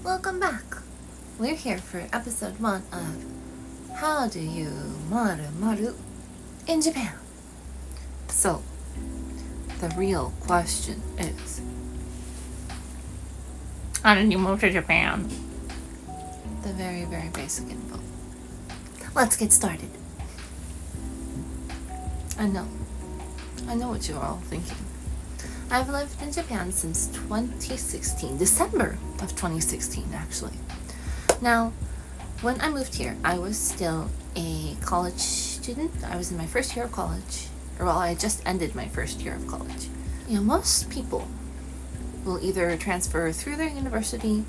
Welcome back. We're here for episode 1 of How Do You Maru Maru in Japan. So, the real question is, how did you move to Japan? the very, very basic info. Let's get started. I know what you're all thinking. I've lived in Japan since 2016, December of 2016 actually. Now, when I moved here, I was still a college student. I was in my first year of college, I had just ended my first year of college. Most people will either transfer through their university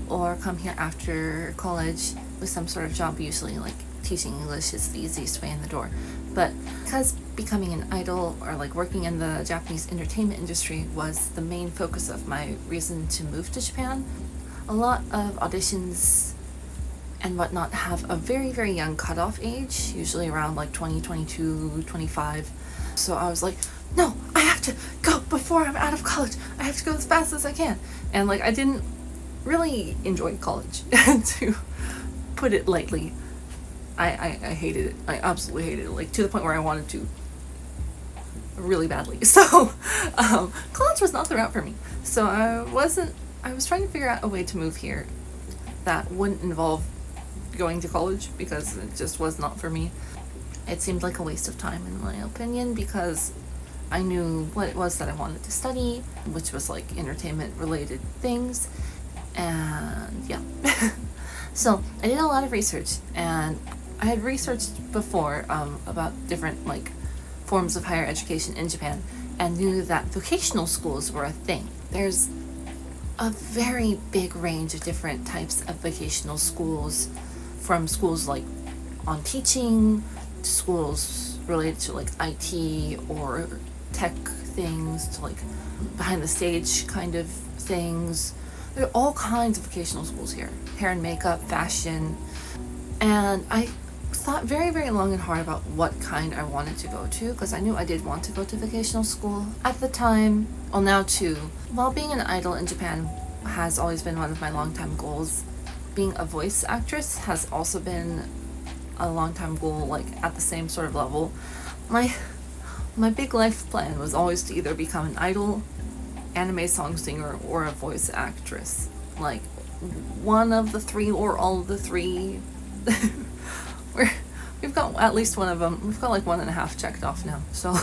or come here after college with some sort of job, usually like teaching English is the easiest way in the door. But because becoming an idol or like working in the Japanese entertainment industry was the main focus of my reason to move to Japan, a lot of auditions and whatnot have a very, very young cutoff age, usually around like 20, 22, 25. So I was like, no, I have to go before I'm out of college. I have to go as fast as I can. And like, I didn't really enjoy college, to put it lightly. I hated it. I absolutely hated it, like to the point where I wanted to really badly. So college was not the route for me. So I was trying to figure out a way to move here that wouldn't involve going to college, because it just was not for me. It seemed like a waste of time in my opinion, because I knew what it was that I wanted to study, which was like entertainment related things. And yeah. So I did a lot of research, and I had researched before about different like forms of higher education in Japan, and knew that vocational schools were a thing. There's a very big range of different types of vocational schools, from schools like on teaching to schools related to like IT or tech things, to like behind the stage kind of things. There are all kinds of vocational schools here. Hair and makeup, fashion. And I thought very, very long and hard about what kind I wanted to go to, because I knew I did want to go to vocational school at the time. Well, now too. While being an idol in Japan has always been one of my long-time goals, being a voice actress has also been a long-time goal, like at the same sort of level. My big life plan was always to either become an idol, anime song singer, or a voice actress. Like one of the three or all of the three. We've got at least one of them. We've got like 1.5 checked off now. So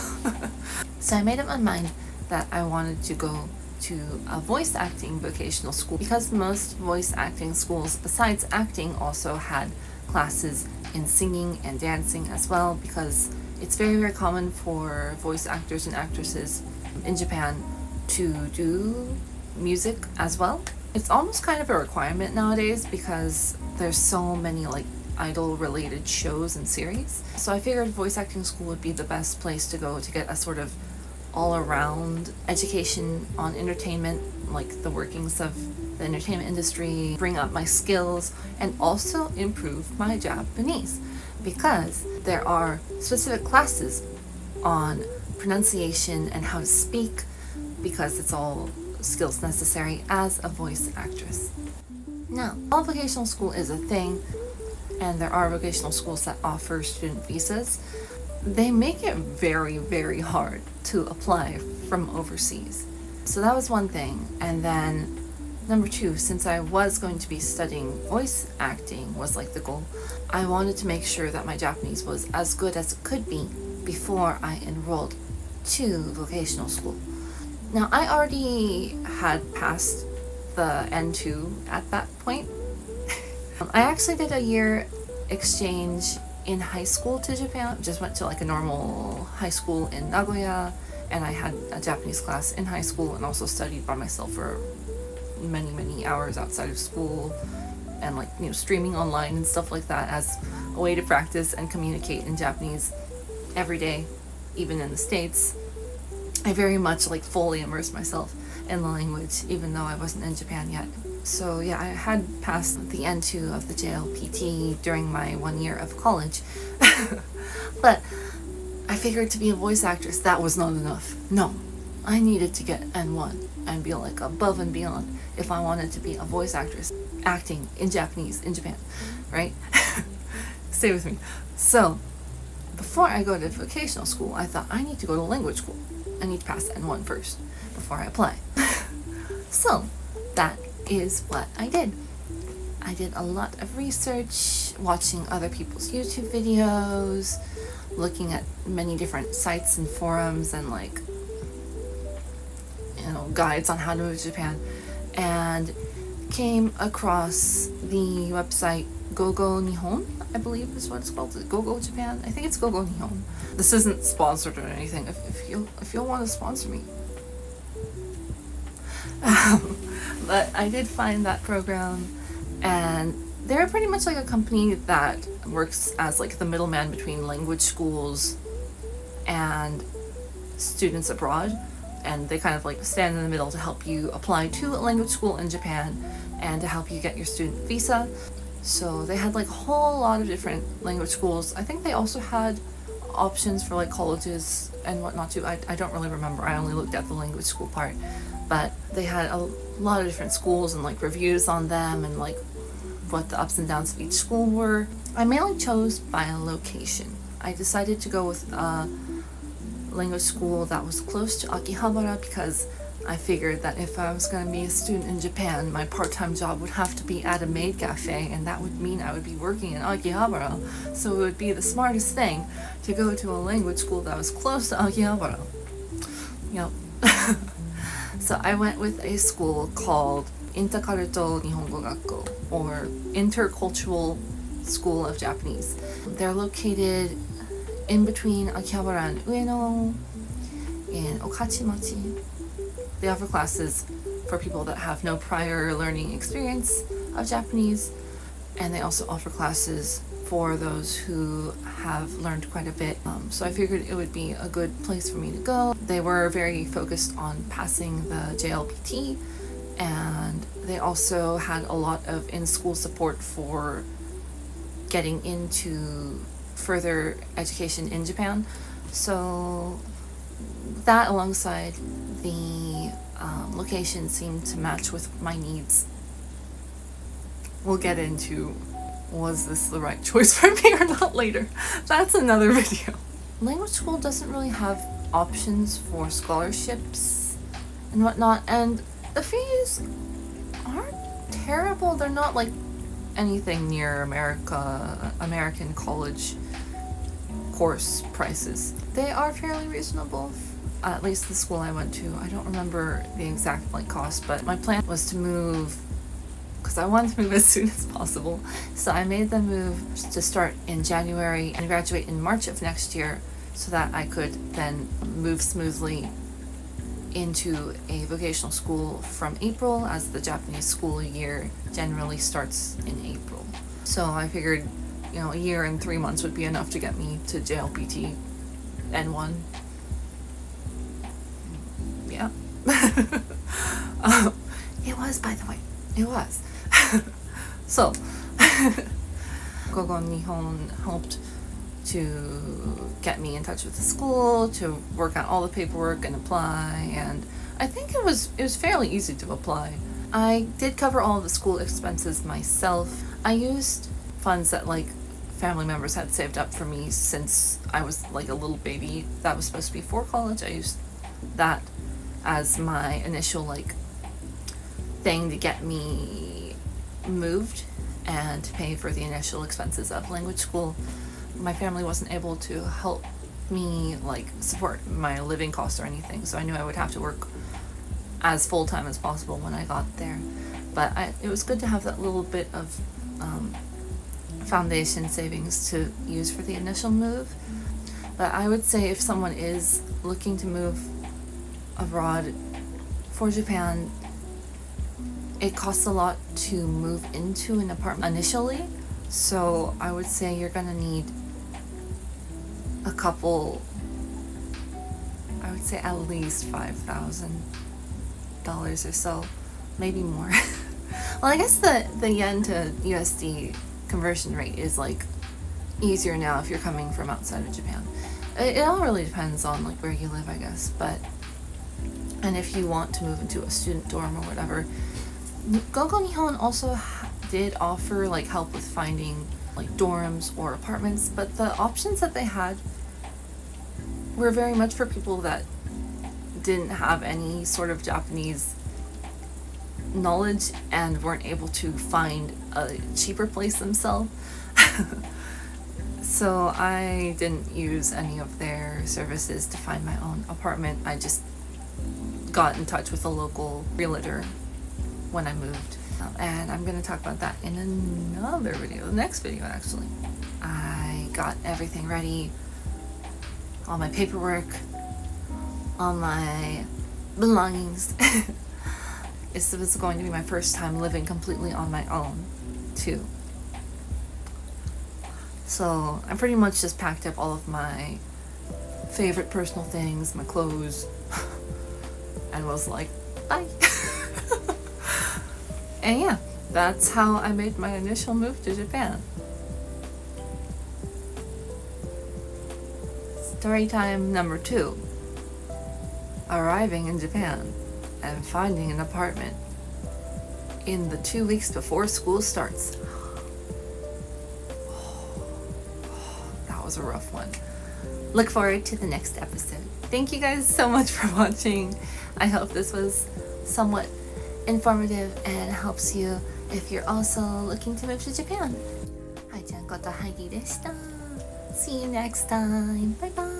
I made up my mind that I wanted to go to a voice acting vocational school, because most voice acting schools besides acting also had classes in singing and dancing as well, because it's very, very common for voice actors and actresses in Japan to do music as well. It's almost kind of a requirement nowadays, because there's so many like idol related shows and series. So I figured voice acting school would be the best place to go to get a sort of all around education on entertainment, like the workings of the entertainment industry, bring up my skills, and also improve my Japanese, because there are specific classes on pronunciation and how to speak, because it's all skills necessary as a voice actress. Now, while vocational school is a thing, and there are vocational schools that offer student visas, they make it very, very hard to apply from overseas. So that was one thing. And then number 2, since I was going to be studying voice acting, was like the goal, I wanted to make sure that my Japanese was as good as it could be before I enrolled to vocational school. Now, I already had passed the N2 at that point. I actually did a year exchange in high school to Japan. Just went to like a normal high school in Nagoya, and I had a Japanese class in high school, and also studied by myself for many, many hours outside of school, and like, streaming online and stuff like that as a way to practice and communicate in Japanese every day, even in the States. I very much like fully immersed myself in the language, even though I wasn't in Japan yet. So yeah, I had passed the N2 of the JLPT during my 1 year of college. But I figured to be a voice actress, that was not enough. No, I needed to get N1 and be like above and beyond if I wanted to be a voice actress acting in Japanese in Japan, right? Stay with me. So before I go to vocational school, I thought I need to go to language school. I need to pass N1 first before I apply. So that is what I did. I did a lot of research, watching other people's YouTube videos, looking at many different sites and forums and guides on how to move to Japan, and came across the website Gogo Nihon, I believe is what it's called. Gogo Japan? I think it's Gogo Nihon. This isn't sponsored or anything. If you'll want to sponsor me. But I did find that program, and they're pretty much like a company that works as like the middleman between language schools and students abroad, and they kind of like stand in the middle to help you apply to a language school in Japan and to help you get your student visa. So they had like a whole lot of different language schools. I think they also had options for like colleges and whatnot too. I don't really remember. I only looked at the language school part, but they had a lot of different schools and like reviews on them and like what the ups and downs of each school were. I mainly chose by a location. I decided to go with a language school that was close to Akihabara because I figured that if I was going to be a student in Japan, my part-time job would have to be at a maid cafe, and that would mean I would be working in Akihabara. So it would be the smartest thing to go to a language school that was close to Akihabara. Yep. So I went with a school called Intercultural Nihongo Gakko, or Intercultural School of Japanese. They're located in between Akihabara and Ueno in Okachimachi. They offer classes for people that have no prior learning experience of Japanese, and they also offer classes for those who have learned quite a bit. So I figured it would be a good place for me to go. They were very focused on passing the JLPT, and they also had a lot of in-school support for getting into further education in Japan. So that, alongside the location, seemed to match with my needs. We'll get into, was this the right choice for me or not later? That's another video. Language school doesn't really have options for scholarships and whatnot, and the fees aren't terrible. They're not like anything near American college course prices. They are fairly reasonable, at least the school I went to. I don't remember the exact cost, but my plan was to move because I wanted to move as soon as possible. So I made the move to start in January and graduate in March of next year so that I could then move smoothly into a vocational school from April, as the Japanese school year generally starts in April. So I figured, a year and 3 months would be enough to get me to JLPT N1. Yeah. It was, by the way. It was. So, Gogo Nihon helped to get me in touch with the school, to work out all the paperwork and apply, and I think it was fairly easy to apply. I did cover all of the school expenses myself. I used funds that family members had saved up for me since I was a little baby that was supposed to be for college. I used that as my initial thing to get me moved and to pay for the initial expenses of language school. My family wasn't able to help me support my living costs or anything, so I knew I would have to work as full-time as possible when I got there. But it was good to have that little bit of foundation savings to use for the initial move. But I would say if someone is looking to move abroad for Japan, it costs a lot to move into an apartment initially. So I would say you're gonna need a couple, I would say at least $5,000 or so, maybe more. Well, I guess the yen to USD conversion rate is easier now if you're coming from outside of Japan. It all really depends on where you live, I guess, but And if you want to move into a student dorm or whatever, Gogo Nihon also did offer like help with finding like dorms or apartments, but the options that they had were very much for people that didn't have any sort of Japanese knowledge and weren't able to find a cheaper place themselves. So I didn't use any of their services to find my own apartment. I just got in touch with a local realtor when I moved. And I'm going to talk about that in another video, the next video actually. I got everything ready, all my paperwork, all my belongings. This was going to be my first time living completely on my own too. So I pretty much just packed up all of my favorite personal things, my clothes, and was like, bye. And yeah, that's how I made my initial move to Japan. Story time number 2. Arriving in Japan and finding an apartment in the 2 weeks before school starts. That was a rough one. Look forward to the next episode. Thank you guys so much for watching. I hope this was somewhat informative and helps you if you're also looking to move to Japan. はい、ちゃんことハギでした。See you next time. Bye bye.